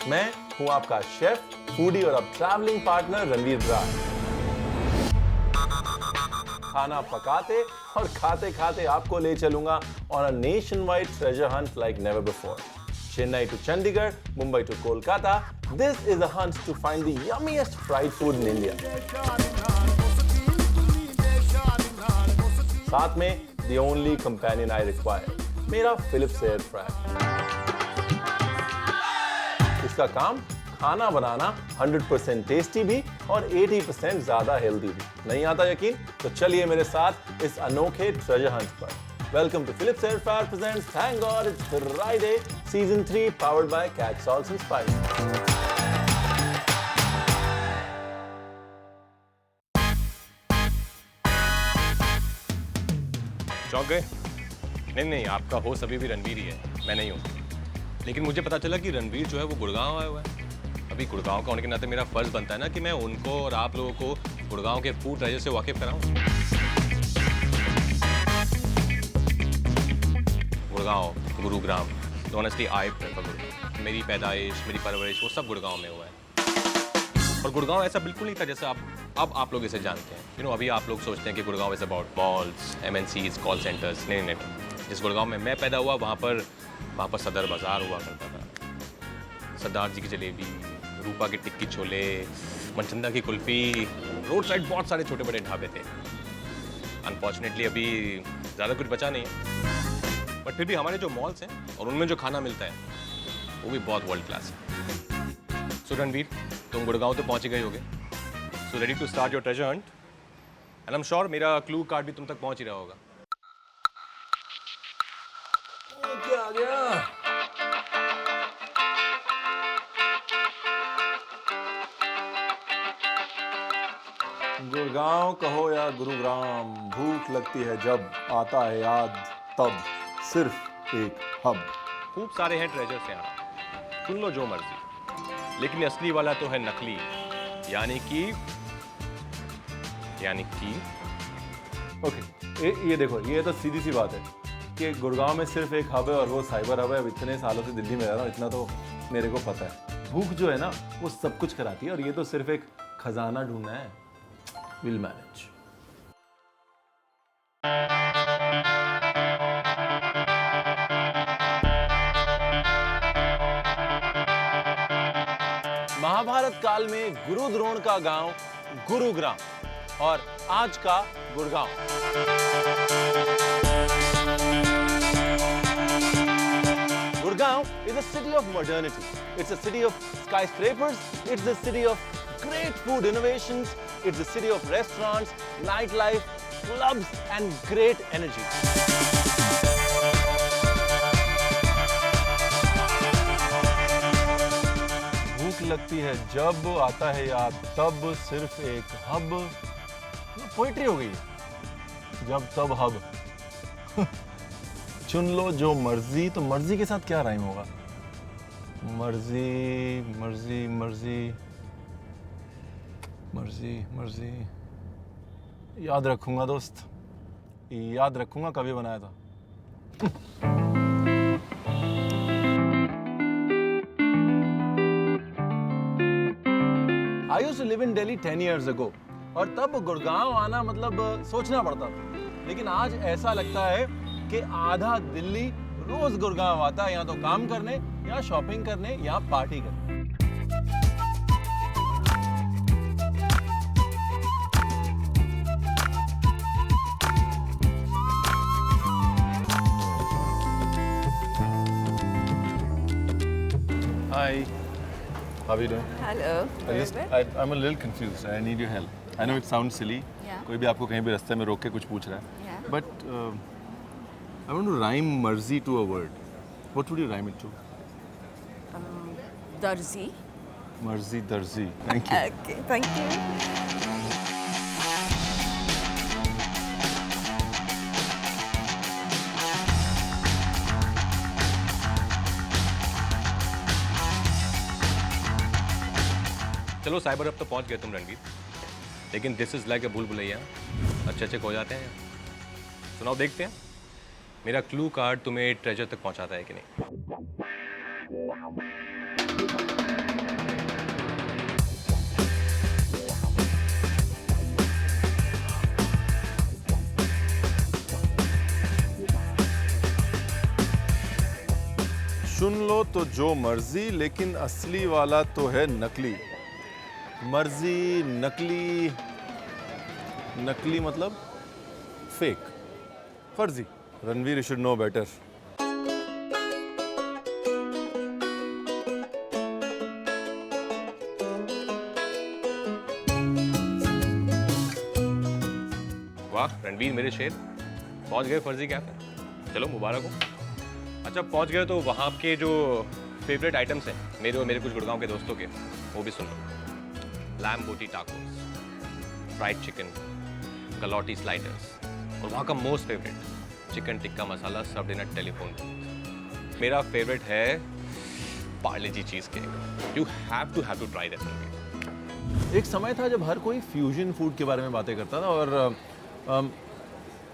मैं हूं आपका शेफ, फूडी और अब ट्रैवलिंग पार्टनर रणवीर बरार। खाना पकाते और खाते खाते आपको ले चलूंगा on a nation wide treasure Hunt like never before. Chennai to Chandigarh, Mumbai to Kolkata. This is a hunt to find the yummiest fried food in India. साथ में the only companion I require, मेरा Philips Air Fryer. इसका काम खाना बनाना 100% tasty भी और 80% ज्यादा healthy भी। नहीं आता यकीन? तो चलिए मेरे साथ इस अनोखे ट्रेजर हंट पर। Welcome to Philips Air Fryer presents Thank God It's Friday, Season 3, powered by Catch Salts and Spice. चौंक गए? नहीं, आपका होस्ट अभी भी रणवीर ही है, मैं नहीं हूँ। लेकिन मुझे पता चला कि रणवीर जो है वो गुड़गांव आया हुआ है। अभी गुड़गांव का होने के नाते मेरा फर्ज बनता है ना कि मैं उनको और आप लोगों को गुड़गांव के फूड ट्रेजर से वाकिफ कराऊँ। गुड़गांव, गुरुग्राम, तो ऑनेस्टली आई प्रेफर गुड़गांव। मेरी पैदाइश, मेरी परवरिश वो सब गुड़गांव में हुआ है। और गुड़गांव ऐसा बिल्कुल नहीं था जैसा अब आप लोग इसे जानते हैं। अभी आप लोग सोचते हैं कि Gurgaon is about malls, MNCs, call centres. नहीं। जिस गुड़गांव में मैं पैदा हुआ वहाँ पर सदर बाजार हुआ करता था। सरदार जी की जलेबी, रूपा की टिक्की छोले, मनचंदा की कुल्फी, रोड साइड बहुत सारे छोटे बड़े ढाबे थे। अनफॉर्चुनेटली अभी ज़्यादा कुछ बचा नहीं है, बट फिर भी हमारे जो मॉल्स हैं और उनमें जो खाना मिलता है वो भी बहुत वर्ल्ड क्लास है। सो रणवीर, तुम गुड़गांव तो पहुंच ही गए होगे। So ready to start your treasure hunt and I am sure मेरा क्लू कार्ड भी तुम तक पहुंच ही रहा होगा। क्या आ गया? गुड़गांव कहो या गुरुग्राम, भूख लगती है जब आता है याद तब सिर्फ एक हब। खूब सारे हैं ट्रेजर्स यहाँ, सुन लो जो मर्जी, लेकिन असली वाला तो है नकली, यानी कि ओके, ये देखो, ये तो सीधी सी बात है कि गुड़गांव में सिर्फ एक हब है और वो साइबर हब है। अब इतने सालों से दिल्ली में रह रहा हूँ, इतना तो मेरे को पता है। भूख जो है ना वो सब कुछ कराती है और ये तो सिर्फ एक खजाना ढूंढना है। Will manage. महाभारत काल में गुरु द्रोण का गांव गुरुग्राम और आज का Gurgaon. Gurgaon is a city of modernity. It's a city of skyscrapers. It's a city of great food innovations. It's a city of restaurants, nightlife, clubs, and great energy. भूख लगती है जब आता है याद तब सिर्फ एक हब। पोइट्री हो गई है। जब तब हब। चुन लो जो मर्जी, तो मर्जी के साथ क्या राइम होगा? मर्जी मर्जी मर्जी मर्जी मर्जी। याद रखूंगा दोस्त, याद रखूंगा, कभी बनाया था। I used to live in Delhi 10 years ago और तब गुड़गांव आना मतलब सोचना पड़ता था। लेकिन आज ऐसा लगता है कि आधा दिल्ली रोज गुड़गांव आता है, यहाँ तो काम करने, यहाँ शॉपिंग करने, यहाँ पार्टी करने। Hi. How are you doing? Hello. I'm a little confused. I need your help. I know it sounds silly. Yeah. कोई भी आपको कहीं भी रास्ते में रोक के कुछ पूछ रहा है. Yeah. But I want to rhyme मर्जी to a word. What would you rhyme it to? Darzi. मर्जी दर्जी. Thank you. Okay, thank you. चलो साइबर अब तो पहुंच गए तुम रणवीर, लेकिन दिस इज लाइक ए भूल भुलैया, अच्छे खो जाते हैं। सुनाओ, देखते हैं मेरा क्लू कार्ड तुम्हें ट्रेजर तक पहुंचाता है कि नहीं। सुन लो तो जो मर्जी, लेकिन असली वाला तो है नकली। मर्जी, नकली, नकली मतलब फेक, फर्जी। Ranveer, you should know better. वाह रणवीर मेरे शेर, पहुंच गए फर्जी कैफे, चलो मुबारक हो। अच्छा पहुंच गए तो वहाँ के जो फेवरेट आइटम्स हैं मेरे और मेरे कुछ गुड़गांव के दोस्तों के, वो भी सुन लो। Lamb boti tacos, fried chicken, galouti sliders और वहाँ का most favourite chicken tikka masala served in a telephone booth. मेरा फेवरेट है Parle G cheesecake. You have to try that. एक समय था जब हर कोई फ्यूजन फूड के बारे में बातें करता था, और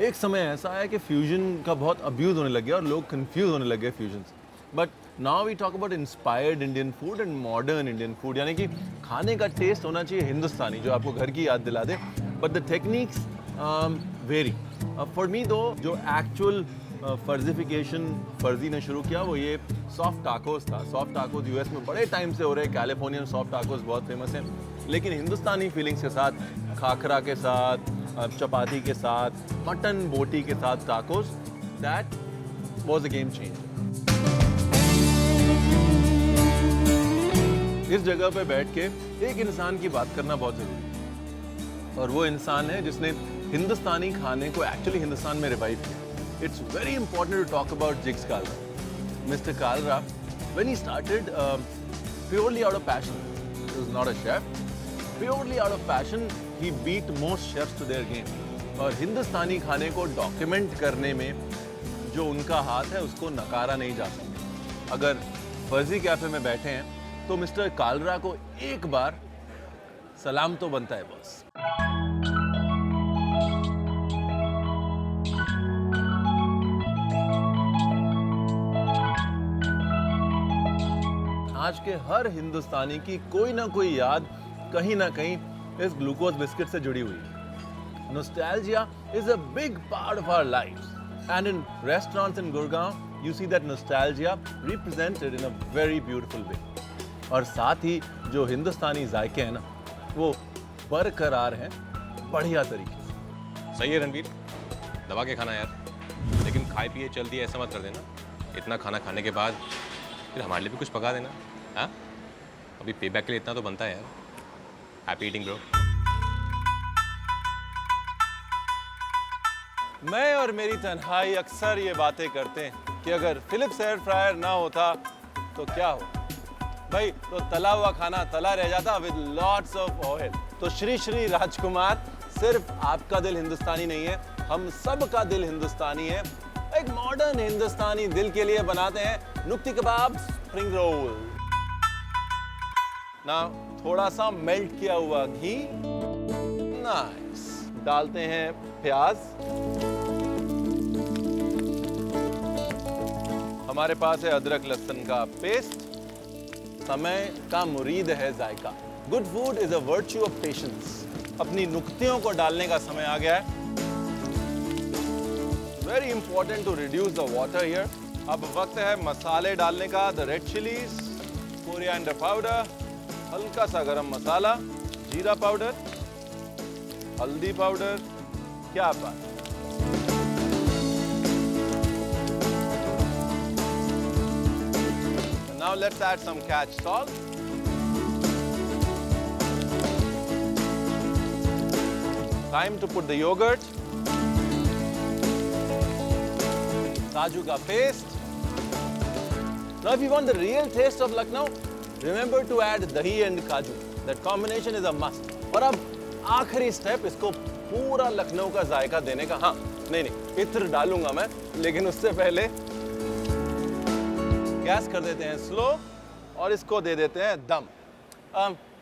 एक समय ऐसा है कि फ्यूजन का बहुत अब्यूज़ होने लग गया और लोग कंफ्यूज होने लग गए फ्यूजन से। But now we talk about inspired Indian food and modern Indian food, यानी कि खाने का टेस्ट होना चाहिए हिंदुस्तानी, जो आपको घर की याद दिला दे, but the techniques very. For me though, जो एक्चुअल फर्जी ने शुरू किया वो ये सॉफ्ट टाकोस था। सॉफ्ट टाकोस यूएस में बड़े टाइम से हो रहे हैं, कैलिफोर्नियन सॉफ्ट टाकोस बहुत फेमस हैं, लेकिन हिंदुस्तानी फीलिंग्स के साथ, खाखरा के साथ, चपाती के साथ, मटन बोटी के साथ tacos, that was a game changer. इस जगह पे बैठ के एक इंसान की बात करना बहुत जरूरी है, और वो इंसान है जिसने हिंदुस्तानी खाने को एक्चुअली हिंदुस्तान में रिवाइव किया। It's very important to talk about Jiggs Kalra. Mister Kalra, when he started purely out of passion, he was not a chef, purely out of passion he beat most chefs to their game। और हिंदुस्तानी खाने को document करने में जो उनका हाथ है उसको नकारा नहीं जा सकता। अगर फर्जी कैफे में बैठे हैं तो मिस्टर कालरा को एक बार सलाम तो बनता है बॉस। आज के हर हिंदुस्तानी की कोई ना कोई याद कहीं ना कहीं इस ग्लूकोज बिस्किट से जुड़ी हुई है। Nostalgia is a big part of our lives, and in restaurants in Gurgaon you see that nostalgia represented in a very beautiful way. और साथ ही जो हिंदुस्तानी जायके हैं ना, वो बरकरार हैं बढ़िया तरीके से। सही है रणवीर, दबा के खाना यार, लेकिन खाए पिए चल दिए ऐसा मत कर देना। इतना खाना खाने के बाद फिर हमारे लिए भी कुछ पका देना। हाँ, अभी पे बैक के लिए इतना तो बनता है यार। Happy eating bro. मैं और मेरी तन्हाई अक्सर ये बातें करते हैं कि अगर फिलिप्स एयर फ्रायर ना होता तो क्या हो भाई, तो तला हुआ खाना तला रह जाता विद लॉट्स ऑफ ऑयल। तो श्री श्री राजकुमार, सिर्फ आपका दिल हिंदुस्तानी नहीं है, हम सब का दिल हिंदुस्तानी है। एक मॉडर्न हिंदुस्तानी दिल के लिए बनाते हैं नुक्ती कबाब स्प्रिंग रोल। ना थोड़ा सा मेल्ट किया हुआ घी, नाइस, डालते हैं प्याज, हमारे पास है अदरक लहसुन का पेस्ट। समय का मुरीद है जायका। Good food is a virtue of patience. अपनी नुक्तियों को डालने का समय आ गया है। Very important to reduce the water here. अब वक्त है मसाले डालने का। The red chillies, coriander powder, हल्का सा गरम मसाला, जीरा पाउडर, हल्दी पाउडर। क्या बात। Now let's add some catch salt. Time to put the yogurt. Kaju ka paste. Now if you want the real taste of Lucknow, remember to add dahi and kaju. That combination is a must. और अब आखिरी step, इसको पूरा लखनऊ का जायका देने का। हाँ, नहीं, इत्र डालूंगा मैं, लेकिन उससे पहले गैस कर देते हैं स्लो और इसको दे देते हैं दम।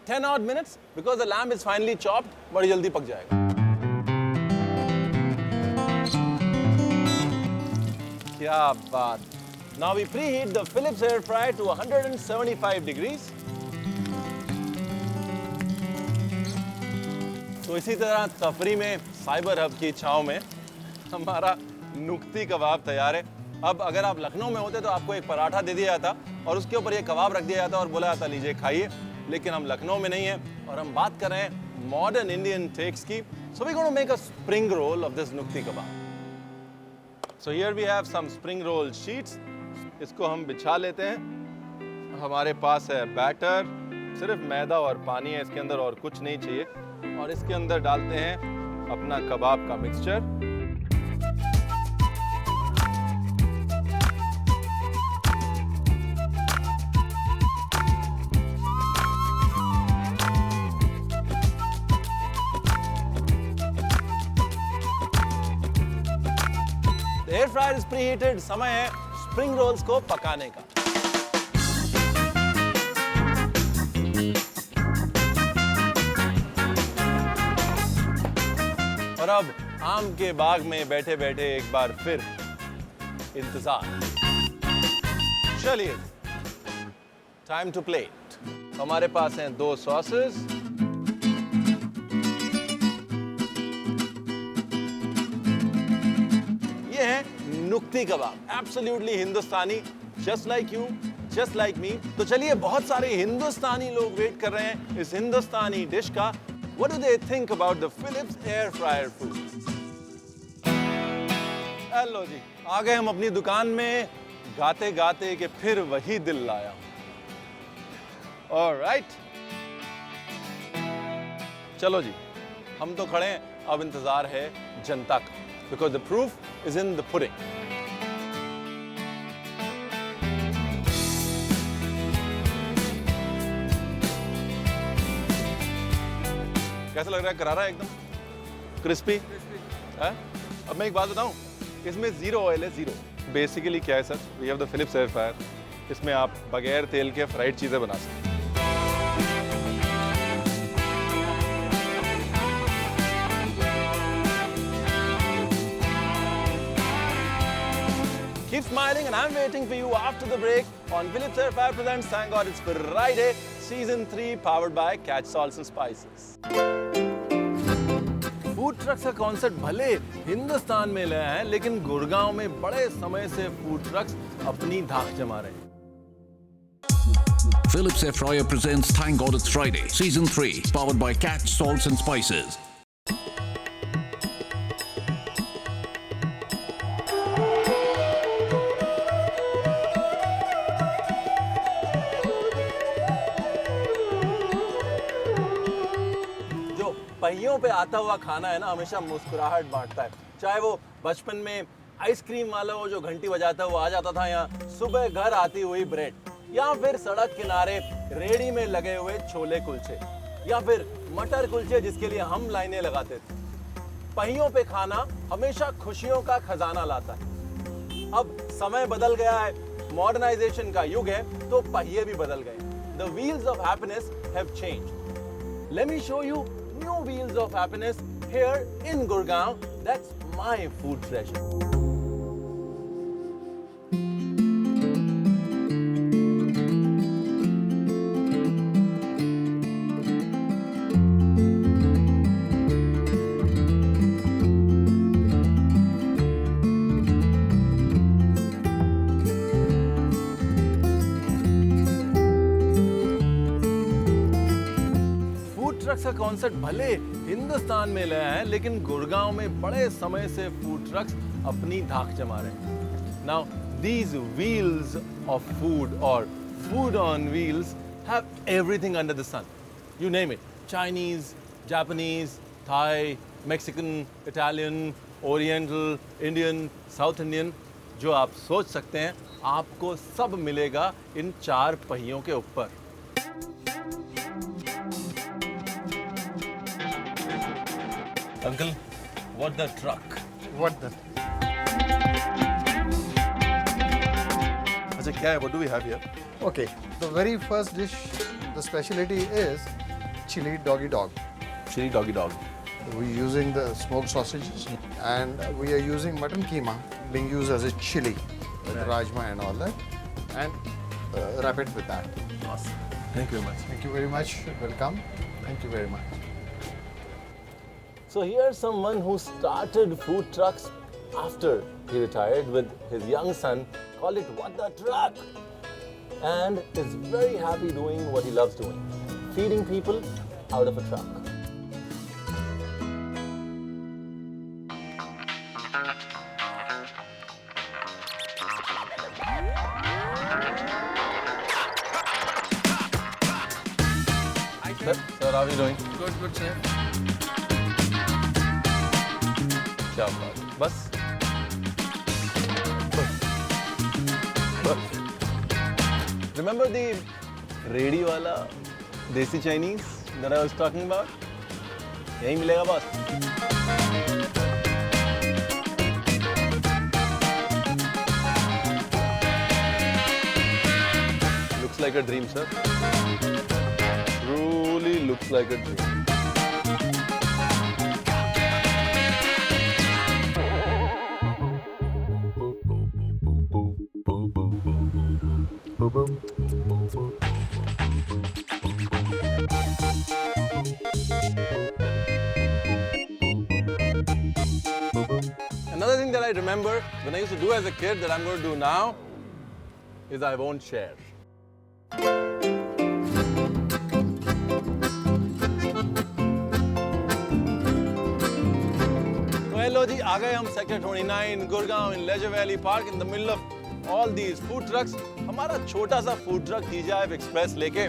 10 odd minutes because the lamb is finely chopped, बड़ी जल्दी पक जाएगा। क्या बात। Now we preheat the Philips air fryer to 175 degrees. तो इसी तरह तफरी में साइबर हब की छांव में हमारा नुक्ती कबाब तैयार है। अब अगर आप लखनऊ में होते तो आपको एक पराठा दे दिया जाता और उसके ऊपर ये कबाब रख दिया जाता और बोला जाता लीजिए खाइए, लेकिन हम लखनऊ में नहीं हैं और हम बात कर रहे हैं मॉडर्न इंडियन टेक्स की। So we gonna make a spring roll of this nukti kebab. So here we have some spring roll sheets, इसको हम बिछा लेते हैं। हमारे पास है बैटर, सिर्फ मैदा और पानी है इसके अंदर और कुछ नहीं चाहिए, और इसके अंदर डालते हैं अपना कबाब का mixture. Air fryer is preheated, समय है स्प्रिंग रोल्स को पकाने का। और अब आम के बाग में बैठे बैठे एक बार फिर इंतजार। चलिए, टाइम टू प्लेट। हमारे पास हैं 2 सॉसेस, ये है नुक्ती कबाब, absolutely Hindustani, just like you, just like me. तो चलिए, बहुत सारे हिंदुस्तानी लोग वेट कर रहे हैं इस हिंदुस्तानी डिश का। What do they think about the Philips air fryer food? Hello जी, आ गए हम अपनी दुकान में गाते गाते कि फिर वही दिल लाया। ऑलराइट, चलो जी, हम तो खड़े हैं, अब इंतजार है जनता का, because the proof is in the pudding. कैसा लग रहा है? करारा एकदम क्रिस्पी है। अब मैं एक बात बताऊं, इसमें 0 ऑयल है, 0। बेसिकली क्या है sir, we have the Philips air fryer, इसमें आप बगैर तेल के फ्राइड चीजें बना सकते हैं। Keep smiling and I'm waiting for you after the break on Philips Air Fryer presents Thank God It's Friday, Season 3 powered by Catch Salts and Spices. Food trucks का कॉन्सेप्ट भले हिंदुस्तान में लाया है, लेकिन गुड़गांव में बड़े समय से फूड ट्रक्स अपनी धाक जमा रहे हैं। Philips Air Fryer presents Thank God It's Friday, Season 3, powered by Catch Salts and Spices. पहियों पे आता हुआ खाना है ना, हमेशा मुस्कुराहट बांटता है। चाहे वो बचपन में आइसक्रीम वाला वो जो घंटी बजाता है वो आ जाता था यहाँ, सुबह घर आती हुई ब्रेड, या फिर सड़क किनारे रेडी में लगे हुए छोले कुलचे, या फिर मटर कुलचे जिसके लिए हम लाइनें लगाते थे। पहियों पे खाना हमेशा खुशियों का खजाना लाता है। अब समय बदल गया है, मॉडर्नाइजेशन का युग है, तो पहिए भी बदल गए। The wheels of happiness have changed. Let me show you new wheels of happiness here in Gurgaon. That's my food treasure. Trucks का कॉन्सेप्ट भले हिंदुस्तान में लाया है, लेकिन गुड़गांव में बड़े समय से फूड ट्रक्स अपनी धाक जमा रहे हैं। Now, these wheels of food or food on wheels have everything under the sun. You name it. Chinese, Japanese, Thai, Mexican, Italian, Oriental, Indian, South Indian, जो आप सोच सकते हैं, आपको सब मिलेगा इन 4 पहियों के ऊपर। Uncle, what the truck? What the? अच्छा, क्या है? What do we have here? Okay, the very first dish, the specialty is chili doggy dog. Chili doggy dog. We're using the smoked sausages and we are using mutton keema being used as a chili with rajma and all that, and wrap it with that. Awesome. Thank you very much. Thank you very much. Welcome. Thank you very much. So here's someone who started food trucks after he retired with his young son, called it What the Truck, and is very happy doing what he loves doing, feeding people out of a truck. Sir, how are you doing? Good, sir. क्या बात है? बस Remember the ready वाला देसी Chinese that I was talking about? यहीं मिलेगा बस. Looks like a dream, sir. Truly looks like a dream. Another thing that I remember when I used to do as a kid that I'm going to do now is I won't share. तो hello जी, आ गए हम sector 29 Gurgaon in Leisure Valley Park in the middle of all these food trucks. हमारा छोटा सा food truck TGIF express लेके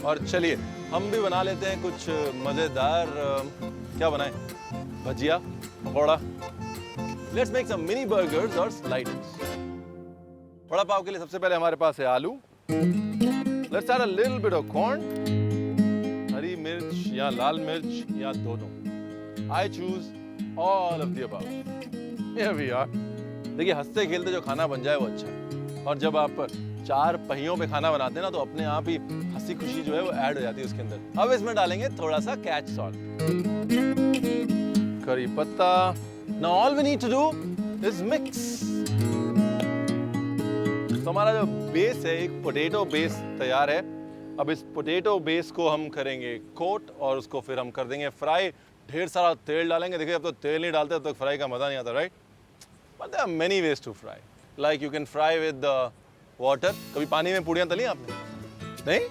और चलिए हम भी बना लेते हैं कुछ मजेदार. क्या बनाएं? Bhajiya, pakora. Let's make some mini burgers और स्लाइडर्स. वड़ा पाव के लिए सबसे पहले हमारे पास है आलू. Let's add a little bit of corn. हरी मिर्च या लाल मिर्च या दोनों. I choose all of the above. Here we are. देखिए, हंसते खेलते जो खाना बन जाए वो अच्छा है. और जब आप 4 पहियों पे खाना बनाते हैं ना, तो अपने आप ही हंसी खुशी जो है वो ऐड हो जाती है उसके अंदर. अब इसमें डालेंगे थोड़ा सा कैच सॉल्ट, करी पत्ता. Now all we need to do is mix. तो हमारा जो बेस है, एक पोटैटो बेस तैयार है. अब इस पोटैटो बेस को हम करेंगे कोट और उसको फिर हम कर देंगे फ्राई. ढेर सारा तेल डालेंगे. देखिए, अब तो तेल नहीं डालते तो फ्राई का मजा नहीं आता, right? But there are many ways to fry. Like you can fry with water. कभी पानी में पूड़ियाँ तली आपने? नहीं?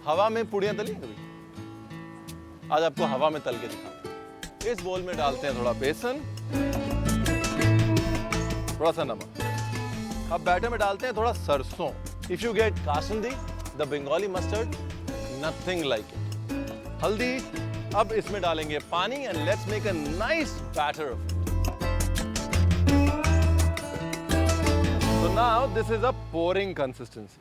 हवा में पूड़ियाँ तली कभी? आज आपको हवा में तल के दिखाते हैं. इस बोल में डालते हैं थोड़ा बेसन, थोड़ा सा नमक. अब बैटर में डालते हैं थोड़ा सरसों. If you get kasundi, the Bengali mustard, nothing like it. हल्दी. अब इसमें डालेंगे पानी and let's make a nice batter of it. So now this is a pouring consistency.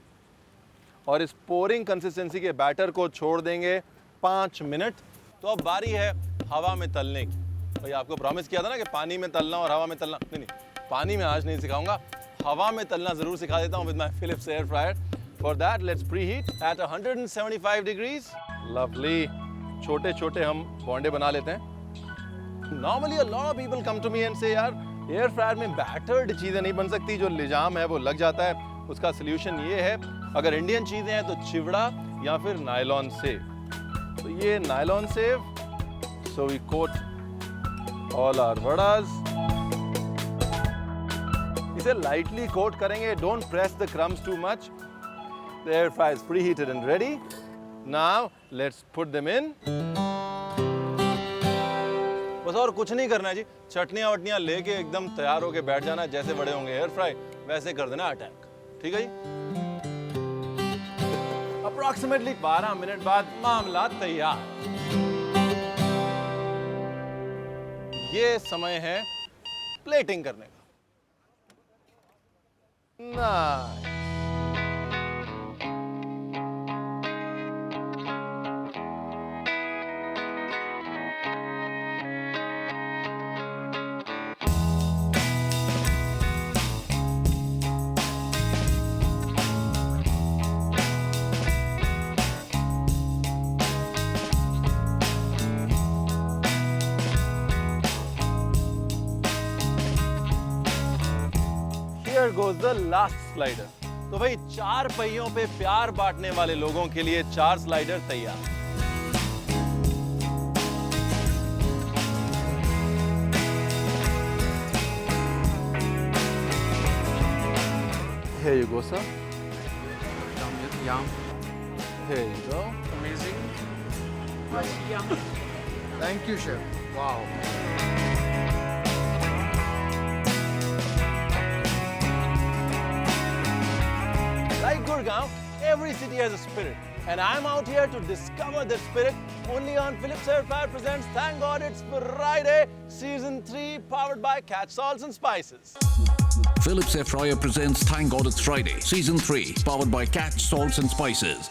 और इस pouring consistency के बैटर को छोड़ देंगे 5 मिनट. तो अब बारी है हवा में तलने की. भाई, आपको प्रॉमिस किया था ना कि पानी में तलना और हवा में तलना. नहीं, पानी में आज नहीं सिखाऊंगा. हवा में तलना जरूर सिखा देता हूँ with my Philips air fryer. For that, let's preheat at 175 degrees. Lovely. छोटे छोटे हम बोंडे बना लेते हैं. Normally a lot of people come to me and say, यार, एयर फ्रायर में बैटर्ड चीज़ें नहीं बन सकती. जो लिजाम है वो लग जाता है. उसका सोल्यूशन ये है, अगर इंडियन चीज़ें हैं तो चिवड़ा या फिर नायलॉन सेव. तो ये nylon save. So we coat all our vadas. इसे lightly coat करेंगे. Don't press the crumbs too much. The air fryer is preheated and ready. Now let's put them in. बस और कुछ नहीं करना है जी. चटनियाँ वटनियाँ लेके एकदम तैयार होके बैठ जाना. जैसे बड़े होंगे एयर फ्राई, वैसे कर देना अटैक. ठीक है जी? अप्रॉक्सीमेटली 12 मिनट बाद मामला तैयार. ये समय है प्लेटिंग करने का. Nice. Here goes the last slider. तो भाई, 4 पहियों पे प्यार बांटने वाले लोगों के लिए 4 स्लाइडर तैयार. Here you go, sir. Yum. Here you go. Amazing. Thank you, chef. Wow. Like Gurgaon, every city has a spirit. And I'm out here to discover that spirit only on Philips Air Fryer presents Thank God It's Friday, Season 3, powered by Catch Salts and Spices. Philips Air Fryer presents Thank God It's Friday, Season 3, powered by Catch Salts and Spices.